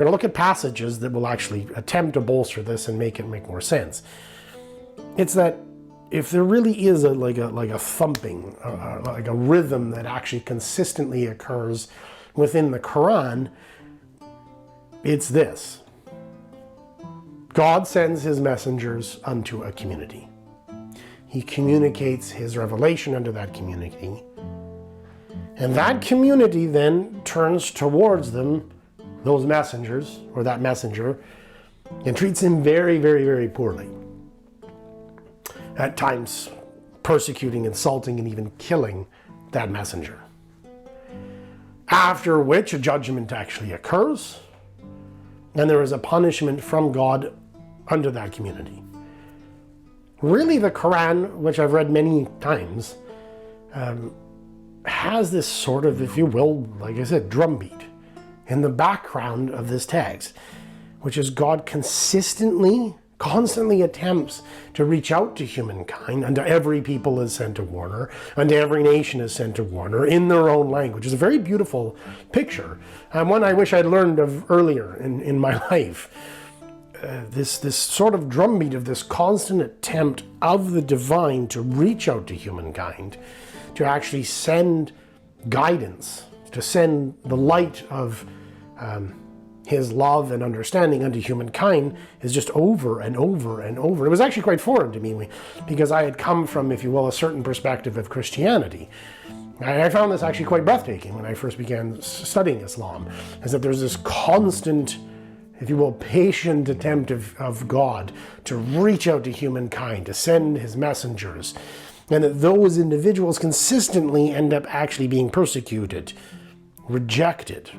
We're going to look at passages that will actually attempt to bolster this and make it make more sense. It's that if there really is like a thumping, like a rhythm that actually consistently occurs within the Qur'an, it's this. God sends his messengers unto a community. He communicates his revelation unto that community. And that community then turns towards them, those messengers, or that messenger, and treats him very, very, very poorly. At times persecuting, insulting, and even killing that messenger. After which a judgment actually occurs, and there is a punishment from God unto that community. Really, the Quran, which I've read many times, has this sort of, if you will, like I said, drumbeat in the background of this text, which is God constantly attempts to reach out to humankind. Unto every people is sent a warner, unto every nation is sent a warner in their own language. It's a very beautiful picture, and one I wish I'd learned of earlier in my life. This sort of drumbeat of this constant attempt of the divine to reach out to humankind, to actually send guidance, to send the light of his love and understanding unto humankind, is just over and over and over. It was actually quite foreign to me because I had come from, if you will, a certain perspective of Christianity. I found this actually quite breathtaking when I first began studying Islam, is that there's this constant, if you will, patient attempt of God to reach out to humankind, to send his messengers, and that those individuals consistently end up actually being persecuted, rejected,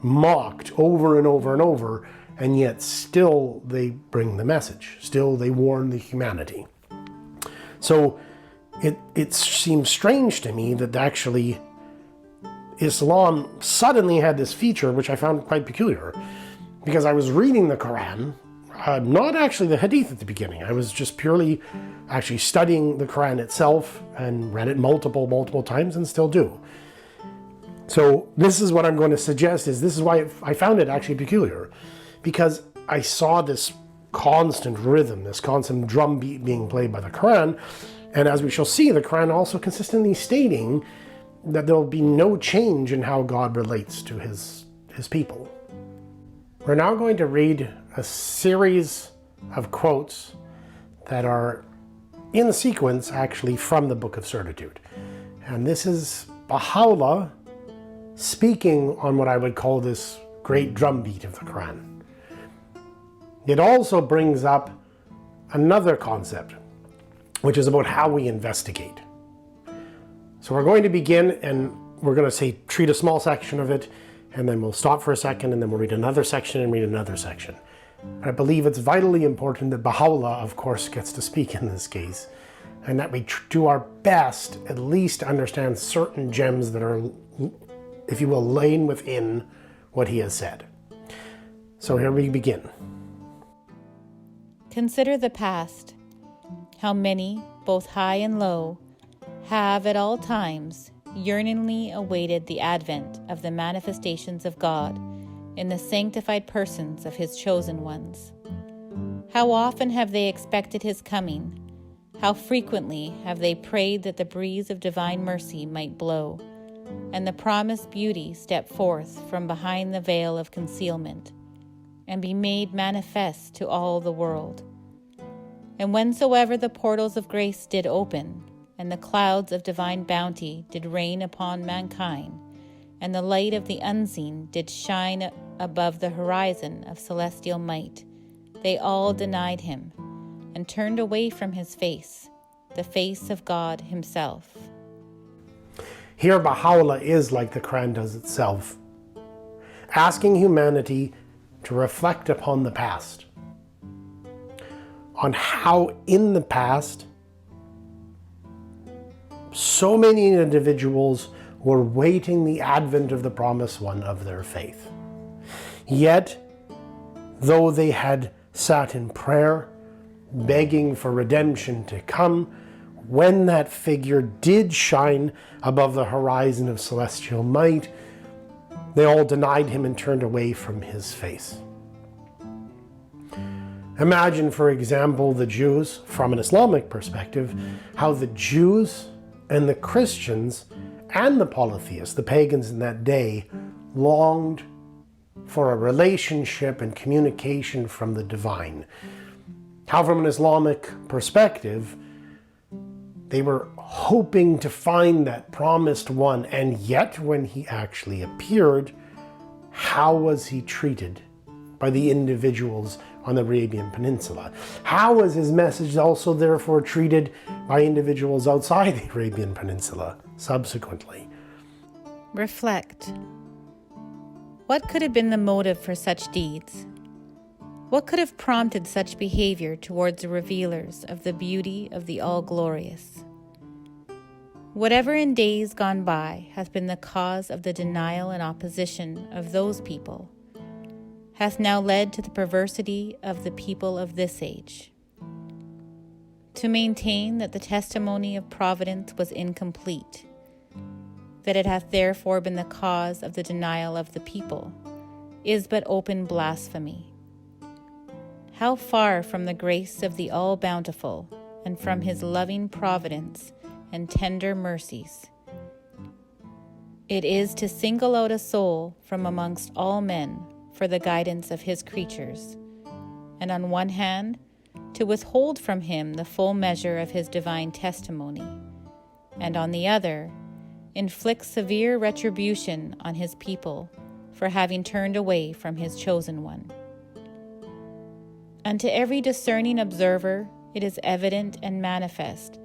mocked over and over and over, and yet still they bring the message. Still they warn the humanity. So it seems strange to me that actually Islam suddenly had this feature, which I found quite peculiar, because I was reading the Quran, not actually the Hadith at the beginning. I was just purely actually studying the Quran itself and read it multiple times and still do. So this is what I'm going to suggest, is this is why I found it actually peculiar, because I saw this constant rhythm, this constant drumbeat being played by the Quran, and as we shall see, the Quran also consistently stating that there will be no change in how God relates to his people. We're now going to read a series of quotes that are in sequence actually from the Book of Certitude. And this is Baha'u'llah speaking on what I would call this great drumbeat of the Quran. It also brings up another concept, which is about how we investigate. So we're going to begin, and we're going to treat a small section of it, and then we'll stop for a second, and then we'll read another section and read another section. I believe it's vitally important that Baha'u'llah, of course, gets to speak in this case, and that we do our best at least to understand certain gems that are, if you will, laying within what he has said. So here we begin. Consider the past, how many, both high and low, have at all times yearningly awaited the advent of the manifestations of God in the sanctified persons of his chosen ones. How often have they expected his coming? How frequently have they prayed that the breeze of divine mercy might blow, and the promised beauty step forth from behind the veil of concealment, and be made manifest to all the world. And whensoever the portals of grace did open, and the clouds of divine bounty did rain upon mankind, and the light of the unseen did shine above the horizon of celestial might, they all denied him, and turned away from his face, the face of God himself. Here Baha'u'llah is like the Quran does itself, asking humanity to reflect upon the past, on how in the past so many individuals were waiting the advent of the promised one of their faith. Yet, though they had sat in prayer, begging for redemption to come, when that figure did shine above the horizon of celestial might, they all denied him and turned away from his face. Imagine, for example, the Jews, from an Islamic perspective, how the Jews and the Christians and the polytheists, the pagans in that day, longed for a relationship and communication from the divine. How, from an Islamic perspective, they were hoping to find that promised one, and yet when he actually appeared, how was he treated by the individuals on the Arabian Peninsula? How was his message also therefore treated by individuals outside the Arabian Peninsula subsequently? Reflect. What could have been the motive for such deeds? What could have prompted such behavior towards the revealers of the beauty of the All-Glorious? Whatever in days gone by hath been the cause of the denial and opposition of those people, hath now led to the perversity of the people of this age. To maintain that the testimony of providence was incomplete, that it hath therefore been the cause of the denial of the people, is but open blasphemy. How far from the grace of the All-Bountiful, and from his loving providence and tender mercies, it is to single out a soul from amongst all men for the guidance of his creatures, and on one hand, to withhold from him the full measure of his divine testimony, and on the other, inflict severe retribution on his people for having turned away from his chosen one. Unto every discerning observer it is evident and manifest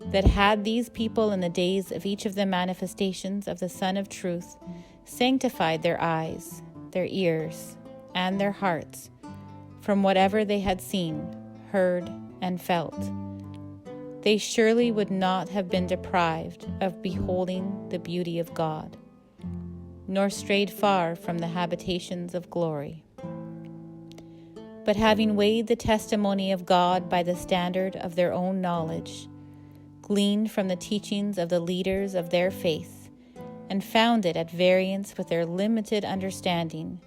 that had these people in the days of each of the manifestations of the Sun of Truth sanctified their eyes, their ears, and their hearts from whatever they had seen, heard, and felt, they surely would not have been deprived of beholding the beauty of God, nor strayed far from the habitations of glory. But having weighed the testimony of God by the standard of their own knowledge, gleaned from the teachings of the leaders of their faith, and found it at variance with their limited understanding,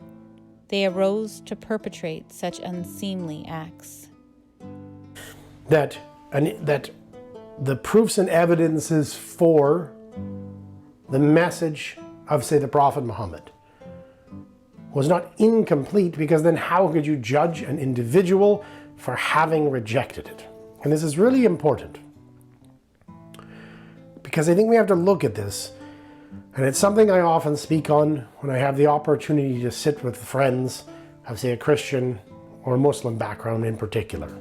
they arose to perpetrate such unseemly acts. That the proofs and evidences for the message of, say, the Prophet Muhammad was not incomplete, because then how could you judge an individual for having rejected it? And this is really important, because I think we have to look at this, and it's something I often speak on when I have the opportunity to sit with friends of, say, a Christian or a Muslim background in particular.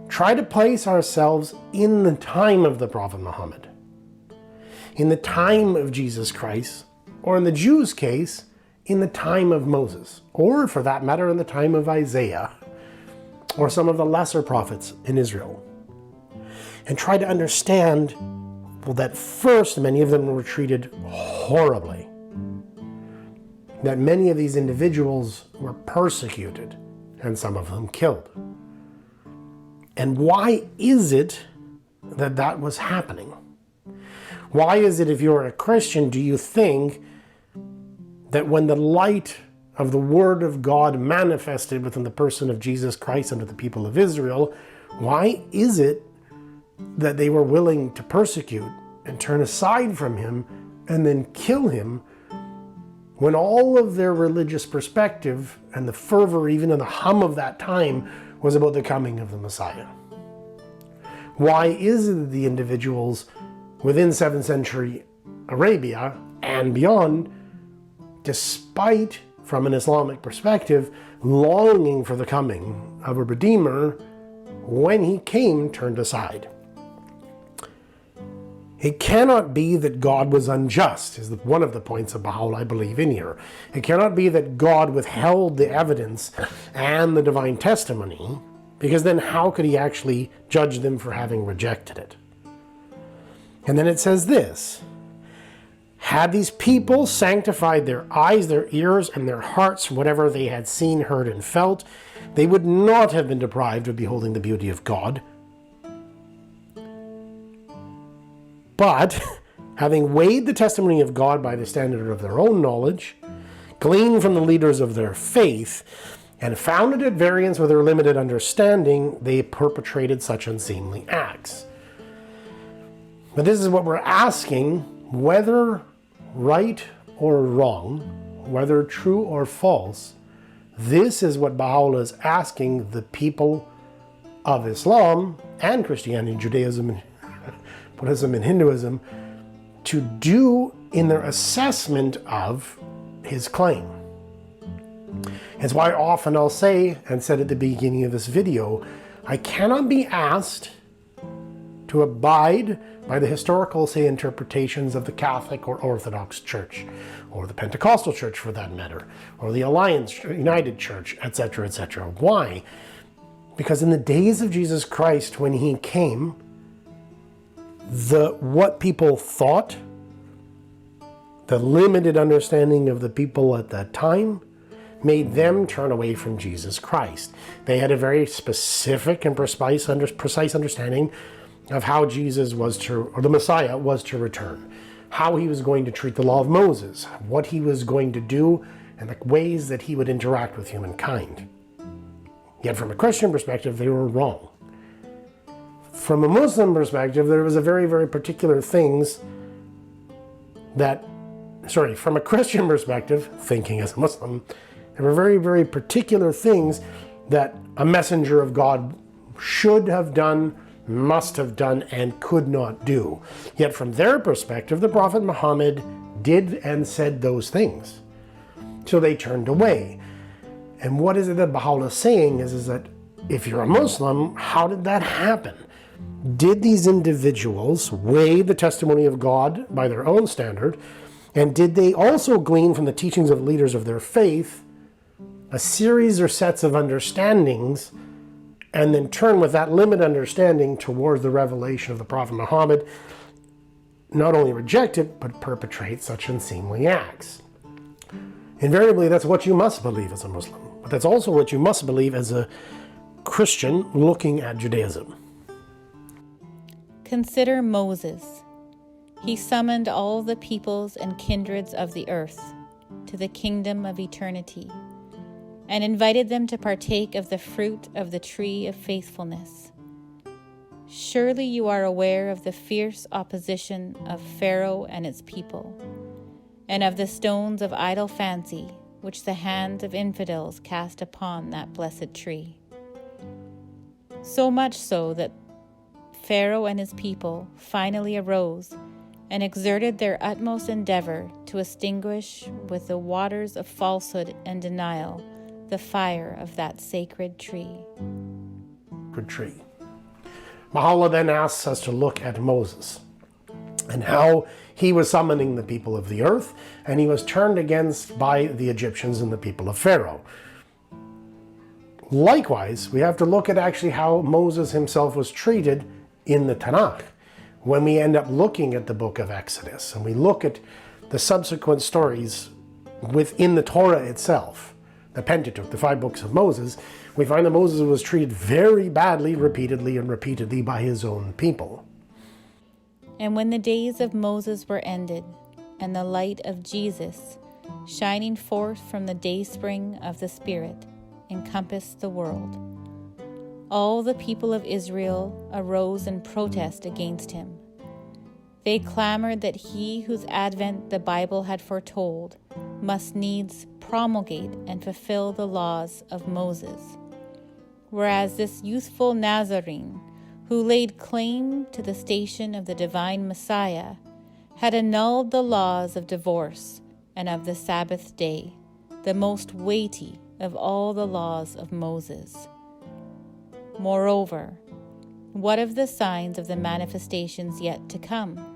Try to place ourselves in the time of the Prophet Muhammad, in the time of Jesus Christ, or in the Jews' case, in the time of Moses, or for that matter, in the time of Isaiah, or some of the lesser prophets in Israel. And try to understand, well, that first, many of them were treated horribly. That many of these individuals were persecuted, and some of them killed. And why is it that that was happening? Why is it, if you're a Christian, do you think that when the light of the Word of God manifested within the person of Jesus Christ unto the people of Israel, why is it that they were willing to persecute and turn aside from him and then kill him, when all of their religious perspective and the fervor, even in the hum of that time, was about the coming of the Messiah? Why is it that the individuals within 7th century Arabia and beyond, despite, from an Islamic perspective, longing for the coming of a Redeemer, when he came, turned aside? It cannot be that God was unjust, is one of the points of Baha'u'llah I believe in here. It cannot be that God withheld the evidence and the divine testimony, because then how could he actually judge them for having rejected it? And then it says this: had these people sanctified their eyes, their ears, and their hearts, whatever they had seen, heard, and felt, they would not have been deprived of beholding the beauty of God. But, having weighed the testimony of God by the standard of their own knowledge, gleaned from the leaders of their faith, and founded at variance with their limited understanding, they perpetrated such unseemly acts. But this is what we're asking, whether right or wrong, whether true or false. This is what Baha'u'llah is asking the people of Islam and Christianity, Judaism, and Buddhism and Hinduism to do in their assessment of his claim. It's why often I'll say, and said at the beginning of this video, I cannot be asked to abide by the historical, say, interpretations of the Catholic or Orthodox Church, or the Pentecostal Church for that matter, or the Alliance United Church, etc., etc. Why? Because in the days of Jesus Christ, when he came, what people thought, the limited understanding of the people at that time, made them turn away from Jesus Christ. They had a very specific and precise understanding of how Jesus was to, or the Messiah was to return, how he was going to treat the law of Moses, what he was going to do, and the ways that he would interact with humankind. Yet from a Christian perspective, they were wrong. From a Muslim perspective, there was a very, very particular things that, from a Christian perspective, thinking as a Muslim, there were very, very particular things that a messenger of God should have done, must have done, and could not do. Yet from their perspective, the Prophet Muhammad did and said those things. So they turned away. And what is it that Baha'u'llah is saying is that if you're a Muslim, how did that happen? Did these individuals weigh the testimony of God by their own standard? And did they also glean from the teachings of leaders of their faith a series or sets of understandings, and then turn with that limited understanding towards the revelation of the Prophet Muhammad, not only reject it, but perpetrate such unseemly acts? Invariably, that's what you must believe as a Muslim. But that's also what you must believe as a Christian looking at Judaism. Consider Moses. He summoned all the peoples and kindreds of the earth to the kingdom of eternity, and invited them to partake of the fruit of the tree of faithfulness. Surely you are aware of the fierce opposition of Pharaoh and its people, and of the stones of idle fancy which the hands of infidels cast upon that blessed tree. So much so that Pharaoh and his people finally arose and exerted their utmost endeavor to extinguish with the waters of falsehood and denial the fire of that sacred tree. Baha'u'llah then asks us to look at Moses and how he was summoning the people of the earth, and he was turned against by the Egyptians and the people of Pharaoh. Likewise, we have to look at actually how Moses himself was treated in the Tanakh. When we end up looking at the book of Exodus and we look at the subsequent stories within the Torah itself, the Pentateuch, the 5 books of Moses, we find that Moses was treated very badly repeatedly by his own people. And when the days of Moses were ended, and the light of Jesus, shining forth from the dayspring of the Spirit, encompassed the world, all the people of Israel arose in protest against him. They clamored that he whose advent the Bible had foretold must needs promulgate and fulfill the laws of Moses, whereas this youthful Nazarene, who laid claim to the station of the divine Messiah, had annulled the laws of divorce and of the Sabbath day, the most weighty of all the laws of Moses. Moreover, what of the signs of the manifestations yet to come?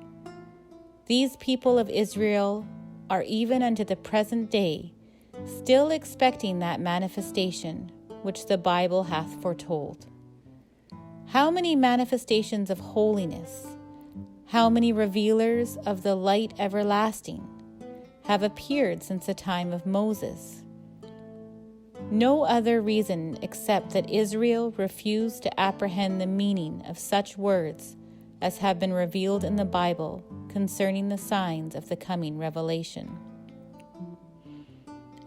These people of Israel are even unto the present day still expecting that manifestation which the Bible hath foretold. How many manifestations of holiness, how many revealers of the light everlasting have appeared since the time of Moses? No other reason except that Israel refused to apprehend the meaning of such words as have been revealed in the Bible concerning the signs of the coming revelation.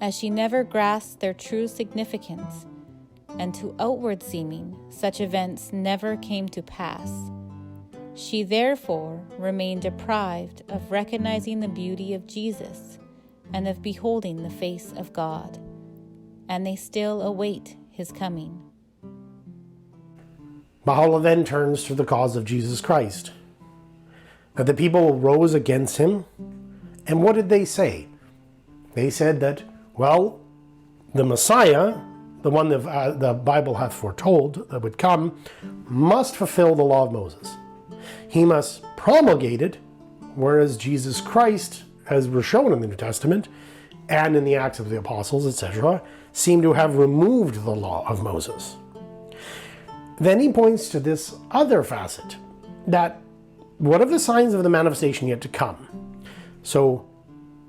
as she never grasped their true significance, and to outward seeming, such events never came to pass. She therefore remained deprived of recognizing the beauty of Jesus and of beholding the face of God, and they still await his coming. Baha'u'llah then turns to the cause of Jesus Christ. That the people rose against him, and what did they say? They said that, well, the Messiah, the one that the Bible hath foretold that would come, must fulfill the law of Moses. He must promulgate it, whereas Jesus Christ, as we're shown in the New Testament and in the Acts of the Apostles, etc., seem to have removed the law of Moses. Then he points to this other facet, that what of the signs of the manifestation yet to come? So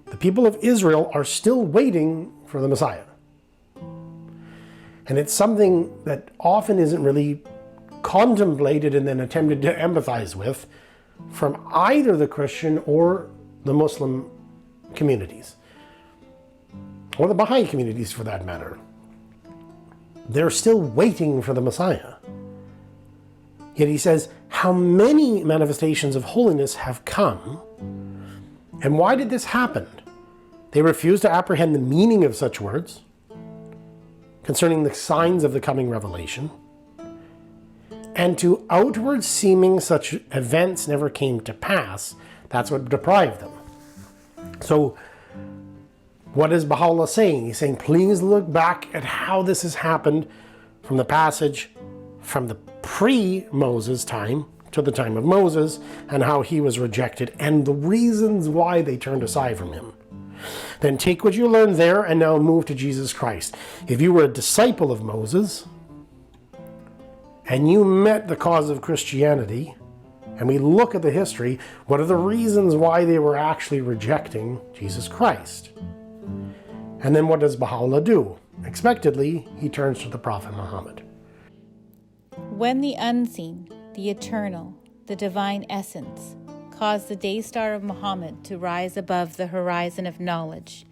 the people of Israel are still waiting for the Messiah. And it's something that often isn't really contemplated and then attempted to empathize with from either the Christian or the Muslim communities, or the Baha'i communities for that matter. They're still waiting for the Messiah. Yet he says, how many manifestations of holiness have come? And why did this happen? They refused to apprehend the meaning of such words concerning the signs of the coming revelation, and to outward seeming such events never came to pass. That's what deprived them. So what is Baha'u'llah saying? He's saying, please look back at how this has happened from the passage from the pre-Moses time to the time of Moses, and how he was rejected, and the reasons why they turned aside from him. Then take what you learned there and now move to Jesus Christ. If you were a disciple of Moses, and you met the cause of Christianity, and we look at the history, what are the reasons why they were actually rejecting Jesus Christ? And then what does Baha'u'llah do? Expectedly, he turns to the Prophet Muhammad. When the unseen, the eternal, the divine essence, caused the day star of Muhammad to rise above the horizon of knowledge,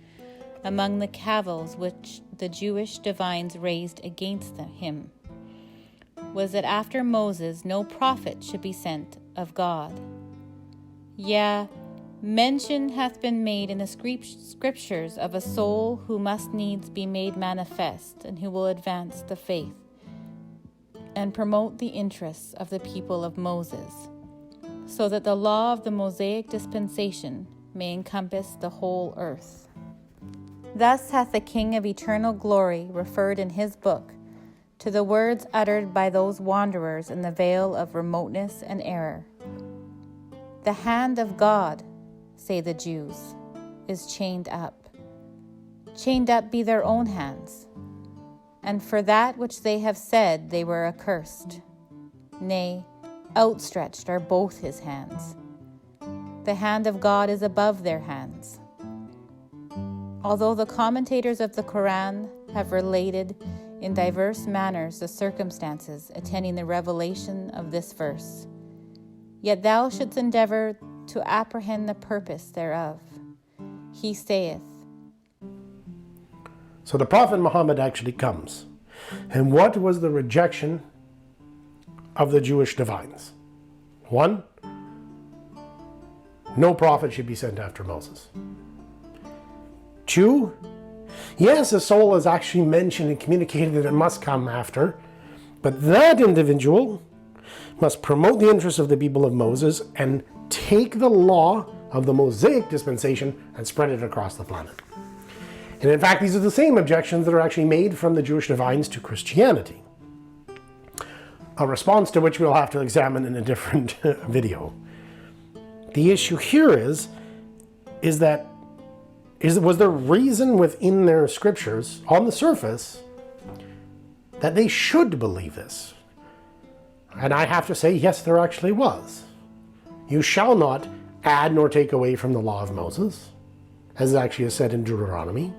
among the cavils which the Jewish divines raised against him, was that after Moses no prophet should be sent of God. Yea, mention hath been made in the scriptures of a soul who must needs be made manifest, and who will advance the faith and promote the interests of the people of Moses, so that the law of the Mosaic dispensation may encompass the whole earth. Thus hath the King of eternal glory referred in his book to the words uttered by those wanderers in the veil of remoteness and error. The hand of God, say the Jews, is chained up. Chained up be their own hands, and for that which they have said they were accursed. Nay, outstretched are both his hands. The hand of God is above their hands. Although the commentators of the Qur'an have related in diverse manners the circumstances attending the revelation of this verse, yet thou shouldst endeavor to apprehend the purpose thereof. He saith, So the Prophet Muhammad actually comes. And what was the rejection of the Jewish divines? 1, no prophet should be sent after Moses. 2, yes, a soul is actually mentioned and communicated that it must come after, but that individual must promote the interests of the people of Moses and take the law of the Mosaic dispensation and spread it across the planet. And in fact, these are the same objections that are actually made from the Jewish divines to Christianity, a response to which we'll have to examine in a different video. The issue here was there reason within their scriptures, on the surface, that they should believe this? And I have to say, yes, there actually was. You shall not add nor take away from the law of Moses, as it actually is said in Deuteronomy.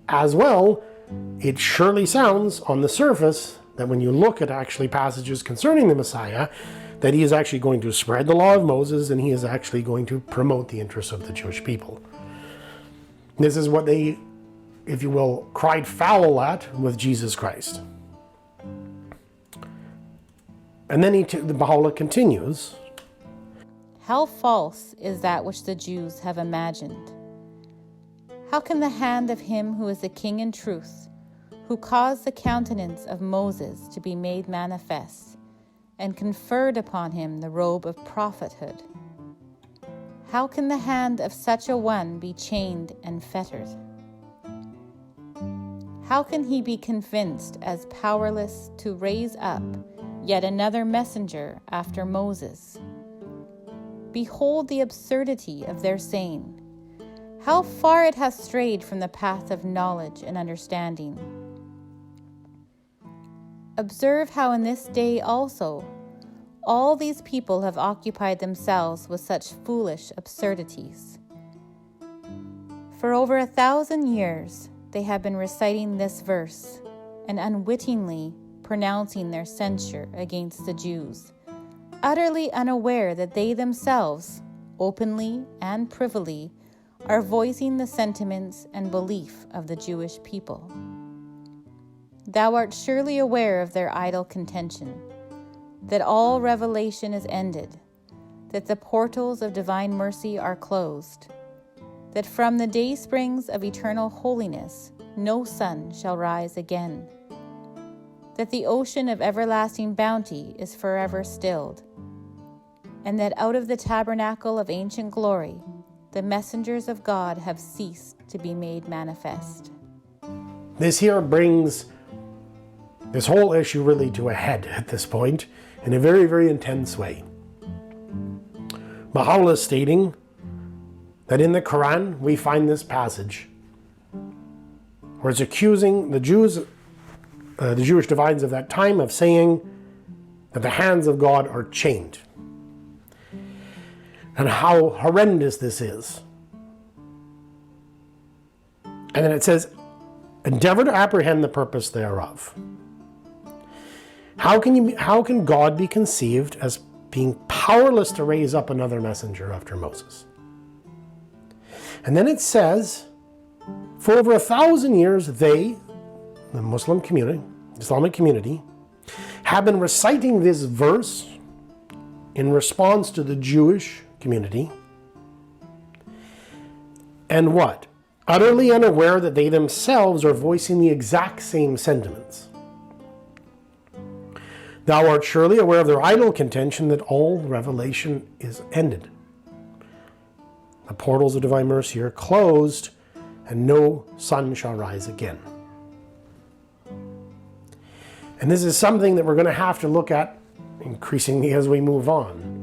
As well, it surely sounds on the surface that when you look at actually passages concerning the Messiah, that he is actually going to spread the law of Moses and he is actually going to promote the interests of the Jewish people. This is what they, if you will, cried foul at with Jesus Christ. And then the Baha'u'llah continues. How false is that which the Jews have imagined? How can the hand of him who is the king in truth, who caused the countenance of Moses to be made manifest, and conferred upon him the robe of prophethood, how can the hand of such a one be chained and fettered? How can he be convinced as powerless to raise up yet another messenger after Moses? Behold the absurdity of their saying. How far it hath strayed from the path of knowledge and understanding. Observe how in this day also all these people have occupied themselves with such foolish absurdities. For over 1,000 years they have been reciting this verse and unwittingly pronouncing their censure against the Jews, utterly unaware that they themselves, openly and privily, are voicing the sentiments and belief of the Jewish people. Thou art surely aware of their idle contention, that all revelation is ended, that the portals of divine mercy are closed, that from the day springs of eternal holiness no sun shall rise again, that the ocean of everlasting bounty is forever stilled, and that out of the tabernacle of ancient glory the messengers of God have ceased to be made manifest. This here brings this whole issue really to a head at this point in a very, very intense way. Baha'u'llah is stating that in the Qur'an we find this passage where it's accusing the Jews, the Jewish divines of that time, of saying that the hands of God are chained. And how horrendous this is. And then it says, endeavor to apprehend the purpose thereof. How can God be conceived as being powerless to raise up another messenger after Moses? And then it says, for over 1,000 years, they, the Muslim community, Islamic community, have been reciting this verse in response to the Jewish community. And what? Utterly unaware that they themselves are voicing the exact same sentiments. Thou art surely aware of their idle contention that all revelation is ended. The portals of divine mercy are closed, and no sun shall rise again. And this is something that we're going to have to look at increasingly as we move on.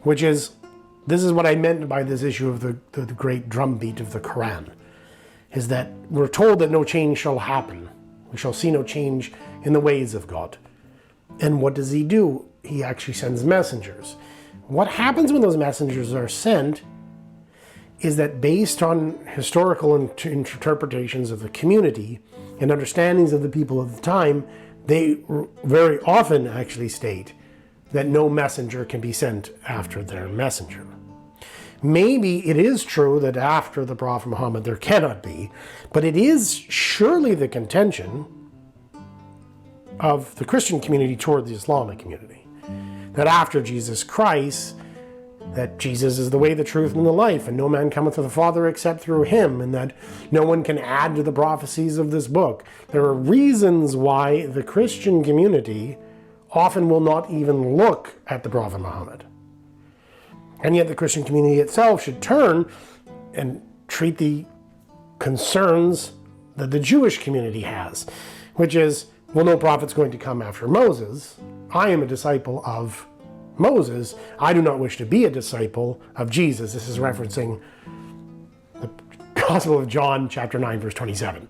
Which is, this is what I meant by this issue of the great drumbeat of the Qur'an, is that we're told that no change shall happen. We shall see no change in the ways of God. And what does he do? He actually sends messengers. What happens when those messengers are sent is that based on historical interpretations of the community and understandings of the people of the time, they very often actually state that no messenger can be sent after their messenger. Maybe it is true that after the Prophet Muhammad there cannot be, but it is surely the contention of the Christian community toward the Islamic community, that after Jesus Christ, that Jesus is the way, the truth, and the life, and no man cometh to the Father except through him, and that no one can add to the prophecies of this book. There are reasons why the Christian community often will not even look at the Prophet Muhammad. And yet the Christian community itself should turn and treat the concerns that the Jewish community has, which is, well, no prophet's going to come after Moses. I am a disciple of Moses. I do not wish to be a disciple of Jesus. This is referencing the Gospel of John, chapter 9, verse 27.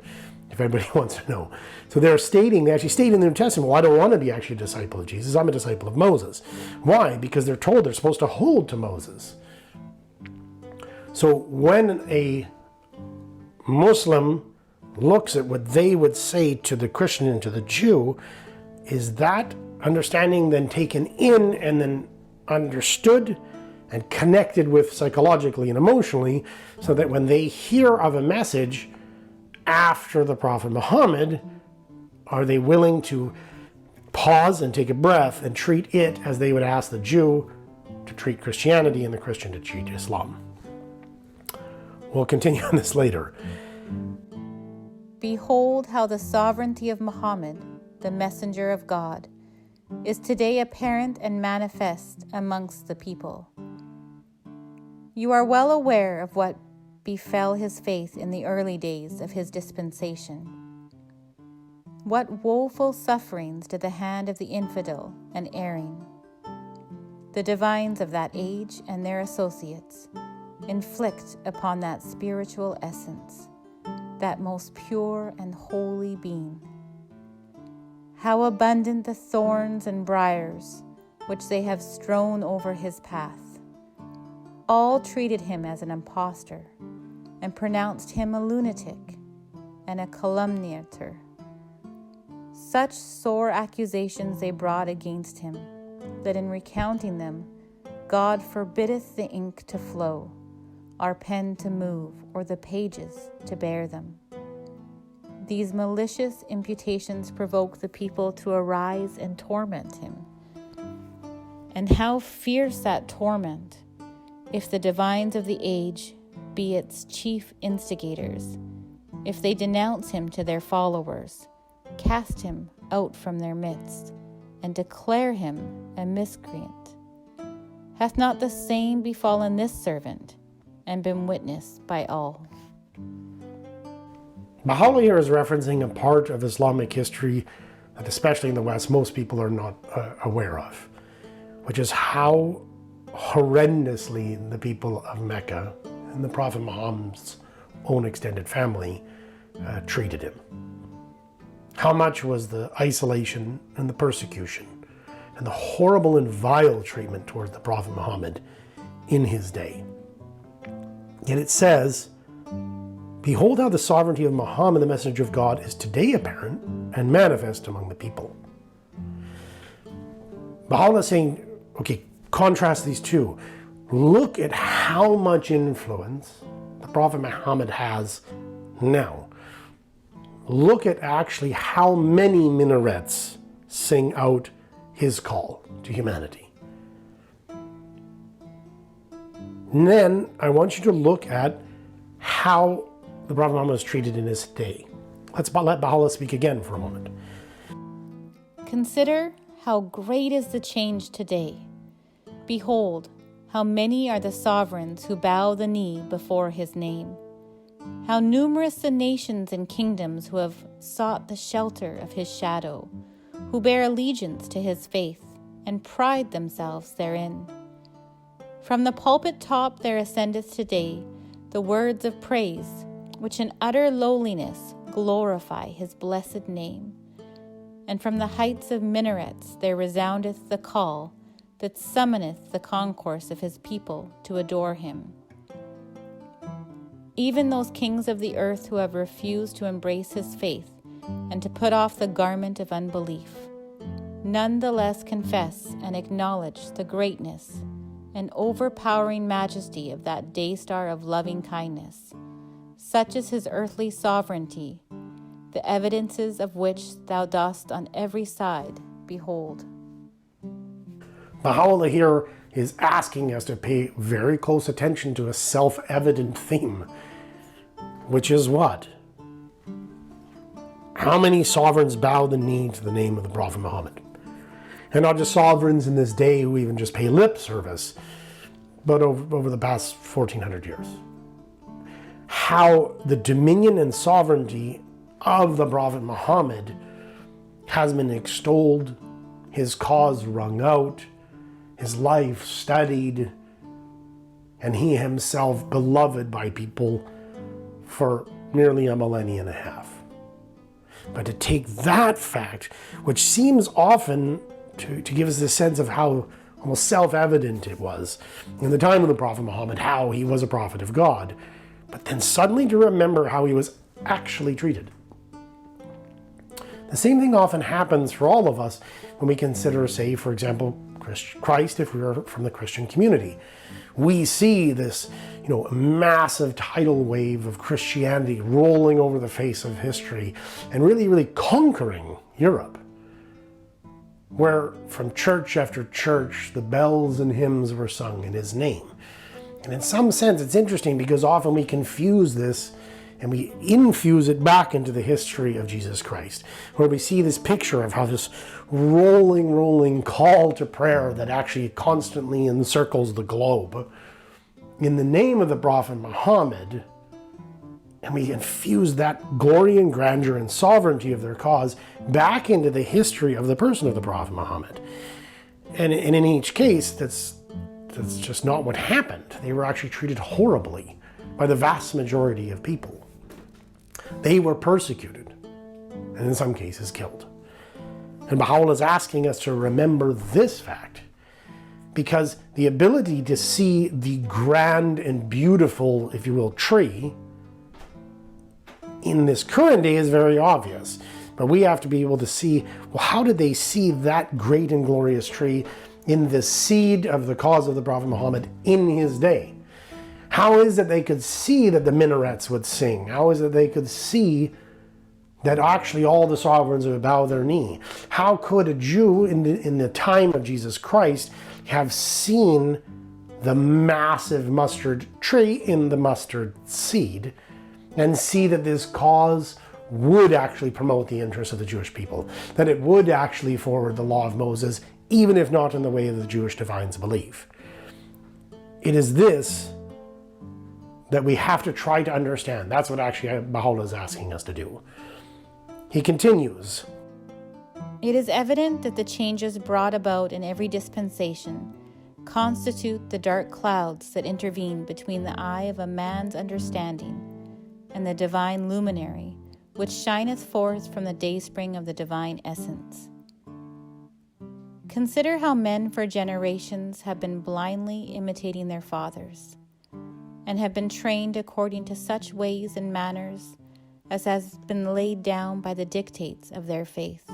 If anybody wants to know. So they actually state in the New Testament, well, I don't want to be actually a disciple of Jesus. I'm a disciple of Moses. Why? Because they're told they're supposed to hold to Moses. So when a Muslim looks at what they would say to the Christian and to the Jew, is that understanding then taken in and then understood and connected with psychologically and emotionally, so that when they hear of a message after the Prophet Muhammad, are they willing to pause and take a breath and treat it as they would ask the Jew to treat Christianity and the Christian to treat Islam. We'll continue on this later. Behold how the sovereignty of Muhammad, the messenger of God, is today apparent and manifest amongst the people. You are well aware of what befell his faith in the early days of his dispensation. What woeful sufferings did the hand of the infidel and erring, the divines of that age and their associates, inflict upon that spiritual essence, that most pure and holy being. How abundant the thorns and briars which they have strewn over his path. All treated him as an impostor and pronounced him a lunatic and a calumniator. Such sore accusations they brought against him, that in recounting them, God forbiddeth the ink to flow, our pen to move, or the pages to bear them. These malicious imputations provoke the people to arise and torment him. And how fierce that torment, if the divines of the age be its chief instigators, if they denounce him to their followers, cast him out from their midst, and declare him a miscreant. Hath not the same befallen this servant, and been witnessed by all? Baha'u'llah here is referencing a part of Islamic history that, especially in the West, most people are not aware of, which is how horrendously the people of Mecca and the Prophet Muhammad's own extended family treated him. How much was the isolation and the persecution and the horrible and vile treatment towards the Prophet Muhammad in his day. Yet it says, behold how the sovereignty of Muhammad, the messenger of God, is today apparent and manifest among the people. Baha'u'llah is saying, okay, contrast these two. Look at how much influence the Prophet Muhammad has now. Look at actually how many minarets sing out his call to humanity. And then I want you to look at how the Prophet Muhammad was treated in his day. Let's let Baha'u'llah speak again for a moment. Consider how great is the change today. Behold, how many are the sovereigns who bow the knee before his name. How numerous the nations and kingdoms who have sought the shelter of his shadow, who bear allegiance to his faith and pride themselves therein. From the pulpit top there ascendeth today the words of praise, which in utter lowliness glorify his blessed name. And from the heights of minarets there resoundeth the call that summoneth the concourse of his people to adore him. Even those kings of the earth who have refused to embrace his faith and to put off the garment of unbelief, none the less confess and acknowledge the greatness and overpowering majesty of that day star of loving kindness. Such is his earthly sovereignty, the evidences of which thou dost on every side behold. Baha'u'llah here is asking us to pay very close attention to a self-evident theme, which is what? How many sovereigns bow the knee to the name of the Prophet Muhammad? And not just sovereigns in this day who even just pay lip service, but over the past 1400 years. How the dominion and sovereignty of the Prophet Muhammad has been extolled, his cause wrung out, his life studied, and he himself beloved by people for nearly a millennia and a half. But to take that fact, which seems often to give us this sense of how almost self-evident it was in the time of the Prophet Muhammad, how he was a prophet of God, but then suddenly to remember how he was actually treated. The same thing often happens for all of us when we consider, say, for example, Christ if we are from the Christian community. We see this, massive tidal wave of Christianity rolling over the face of history and really, really conquering Europe, where from church after church, the bells and hymns were sung in his name. And in some sense, it's interesting because often we confuse this and we infuse it back into the history of Jesus Christ, where we see this picture of how this rolling call to prayer that actually constantly encircles the globe in the name of the Prophet Muhammad, and we infuse that glory and grandeur and sovereignty of their cause back into the history of the person of the Prophet Muhammad. And in each case, that's just not what happened. They were actually treated horribly by the vast majority of people. They were persecuted, and in some cases killed. And Baha'u'llah is asking us to remember this fact, because the ability to see the grand and beautiful, if you will, tree in this current day is very obvious. But we have to be able to see, well, how did they see that great and glorious tree in the seed of the cause of the Prophet Muhammad in his day? How is it they could see that the minarets would sing? How is it they could see that actually all the sovereigns would bow their knee? How could a Jew in the time of Jesus Christ have seen the massive mustard tree in the mustard seed and see that this cause would actually promote the interests of the Jewish people, that it would actually forward the law of Moses, even if not in the way that the Jewish divines believe? It is this that we have to try to understand. That's what actually Baha'u'llah is asking us to do. He continues. It is evident that the changes brought about in every dispensation constitute the dark clouds that intervene between the eye of a man's understanding and the divine luminary, which shineth forth from the dayspring of the divine essence. Consider how men for generations have been blindly imitating their fathers, and have been trained according to such ways and manners as has been laid down by the dictates of their faith.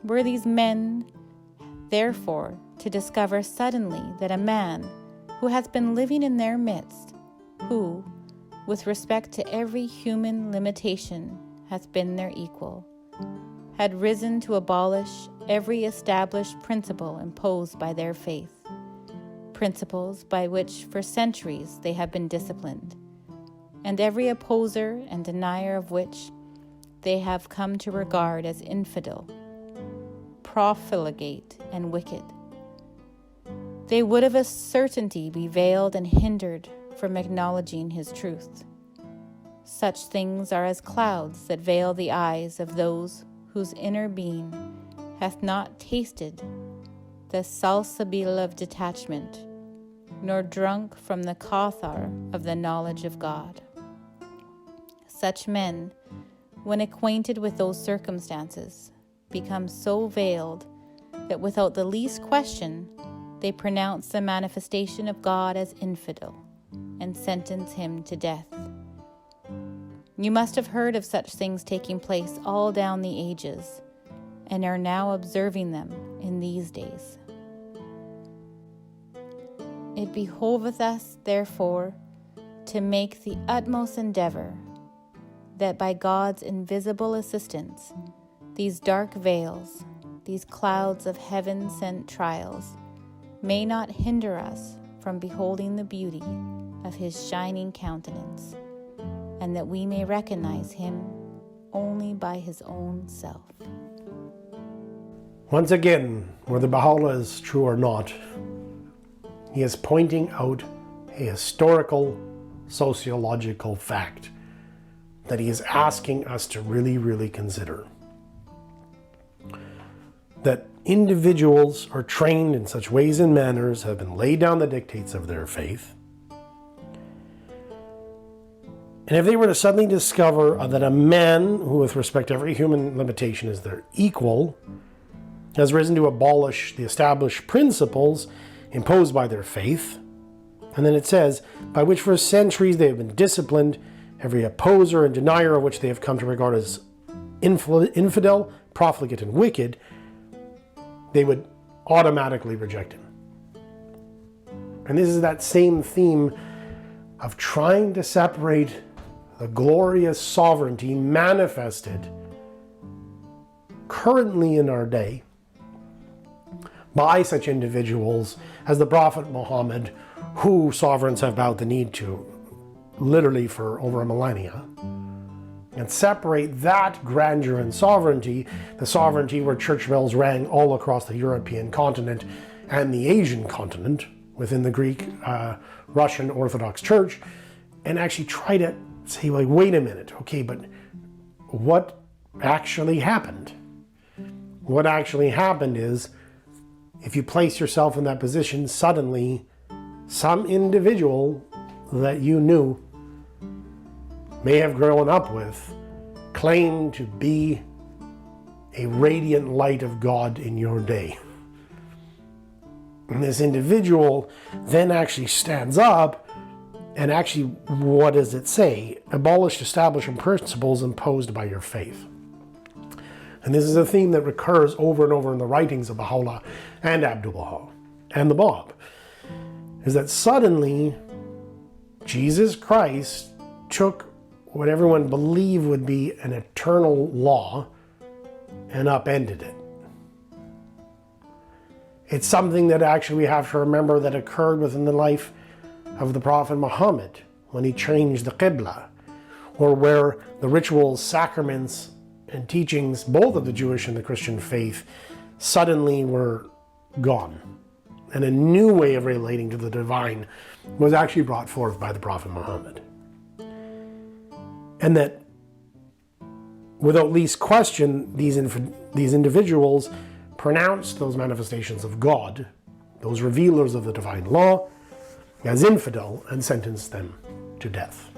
Were these men, therefore, to discover suddenly that a man who hath been living in their midst, who, with respect to every human limitation, hath been their equal, had risen to abolish every established principle imposed by their faith, principles by which for centuries they have been disciplined, and every opposer and denier of which they have come to regard as infidel, profligate, and wicked, they would of a certainty be veiled and hindered from acknowledging his truth. Such things are as clouds that veil the eyes of those whose inner being hath not tasted the salsabil of detachment, nor drunk from the kauthar of the knowledge of God. Such men, when acquainted with those circumstances, become so veiled that without the least question they pronounce the manifestation of God as infidel and sentence him to death. You must have heard of such things taking place all down the ages, and are now observing them in these days. It behoveth us, therefore, to make the utmost endeavor that by God's invisible assistance, these dark veils, these clouds of heaven-sent trials, may not hinder us from beholding the beauty of his shining countenance, and that we may recognize him only by his own self. Once again, whether Baha'u'llah is true or not, he is pointing out a historical, sociological fact that he is asking us to really, really consider. That individuals are trained in such ways and manners, have been laid down the dictates of their faith. And if they were to suddenly discover that a man who, with respect to every human limitation, is their equal, has risen to abolish the established principles imposed by their faith, and then it says, by which for centuries they have been disciplined, every opposer and denier of which they have come to regard as infidel, profligate, and wicked, they would automatically reject him. And this is that same theme of trying to separate the glorious sovereignty manifested currently in our day by such individuals as the Prophet Muhammad, who sovereigns have bowed the knee to literally for over a millennia, and separate that grandeur and sovereignty, the sovereignty where church bells rang all across the European continent and the Asian continent within the Greek Russian Orthodox Church, and actually try to say, like, wait a minute, okay, but what actually happened? What actually happened is, if you place yourself in that position, suddenly some individual that you knew, may have grown up with, claimed to be a radiant light of God in your day. And this individual then actually stands up and actually, what does it say? Abolished establishment principles imposed by your faith. And this is a theme that recurs over and over in the writings of Baha'u'llah and Abdu'l-Baha and the Bab, is that suddenly Jesus Christ took what everyone believed would be an eternal law and upended it. It's something that actually we have to remember that occurred within the life of the Prophet Muhammad when he changed the Qibla, or where the rituals, sacraments, and teachings, both of the Jewish and the Christian faith, suddenly were gone. And a new way of relating to the divine was actually brought forth by the Prophet Muhammad. And that, without least question, these individuals pronounced those manifestations of God, those revealers of the divine law, as infidel, and sentenced them to death.